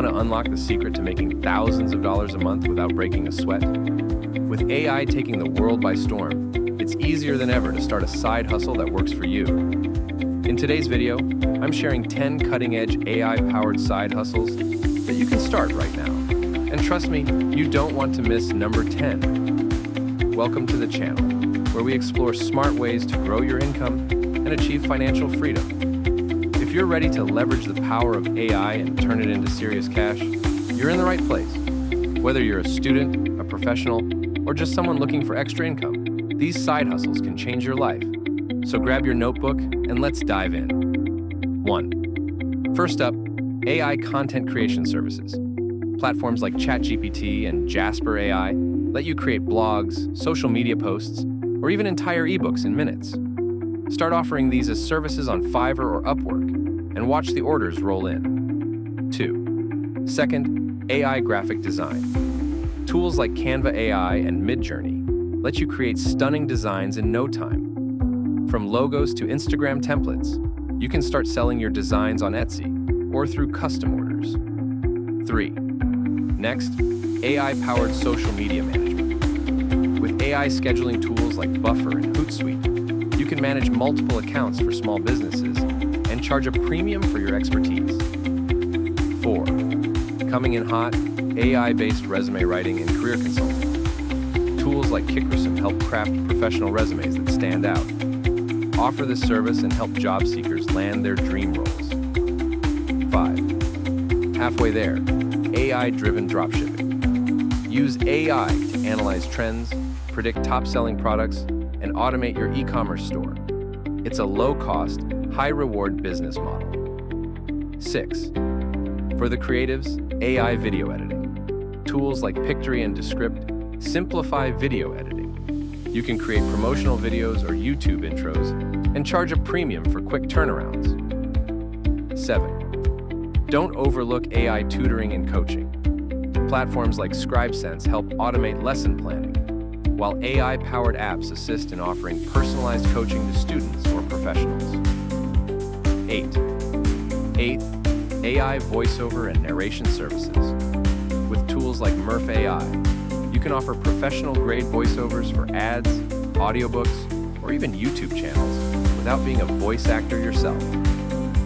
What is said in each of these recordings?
Want to unlock the secret to making thousands of dollars a month without breaking a sweat? With AI taking the world by storm, it's easier than ever to start a side hustle that works for you. In today's video, I'm sharing 10 cutting-edge AI-powered side hustles that you can start right now. And trust me, you don't want to miss number 10. Welcome to the channel, where we explore smart ways to grow your income and achieve financial freedom. If you're ready to leverage the power of AI and turn it into serious cash, you're in the right place. Whether you're a student, a professional, or just someone looking for extra income, these side hustles can change your life. So grab your notebook and let's dive in. 1. First up, AI content creation services. Platforms like ChatGPT and Jasper AI let you create blogs, social media posts, or even entire ebooks in minutes. Start offering these as services on Fiverr or Upwork and watch the orders roll in. 2. Second, AI graphic design. Tools like Canva AI and MidJourney let you create stunning designs in no time. From logos to Instagram templates, you can start selling your designs on Etsy or through custom orders. 3. Next, AI-powered social media management. With AI scheduling tools like Buffer and Hootsuite, you can manage multiple accounts for small businesses and charge a premium for your expertise. 4. Coming in hot, AI-based resume writing and career consulting. Tools like Kickerson help craft professional resumes that stand out. Offer this service and help job seekers land their dream roles. 5. Halfway there, AI-driven dropshipping. Use AI to analyze trends, predict top-selling products, and automate your e-commerce store. It's a low-cost, high-reward business model. 6. For the creatives, AI video editing. Tools like Pictory and Descript simplify video editing. You can create promotional videos or YouTube intros and charge a premium for quick turnarounds. 7. Don't overlook AI tutoring and coaching. Platforms like ScribeSense help automate lesson planning, while AI-powered apps assist in offering personalized coaching to students or professionals. 8. Eighth, AI voiceover and narration services. With tools like Murph AI, you can offer professional-grade voiceovers for ads, audiobooks, or even YouTube channels without being a voice actor yourself.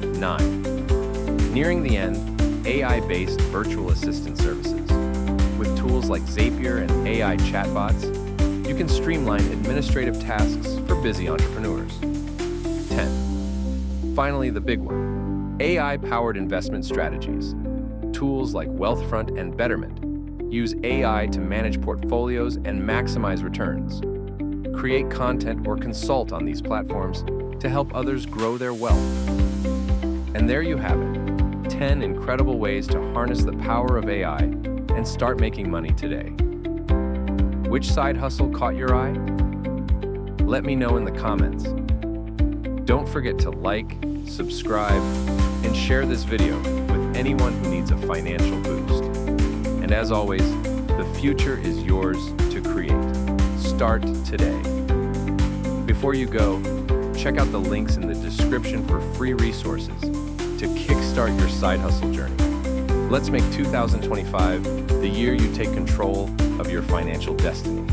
9. Nearing the end, AI-based virtual assistant services. With tools like Zapier and AI chatbots, you can streamline administrative tasks for busy entrepreneurs. 10. Finally, the big one, AI-powered investment strategies. Tools like Wealthfront and Betterment use AI to manage portfolios and maximize returns. Create content or consult on these platforms to help others grow their wealth. And there you have it. 10 incredible ways to harness the power of AI and start making money today. Which side hustle caught your eye? Let me know in the comments. Don't forget to like, subscribe, and share this video with anyone who needs a financial boost. And as always, the future is yours to create. Start today. Before you go, check out the links in the description for free resources to kickstart your side hustle journey. Let's make 2025 the year you take control of your financial destiny.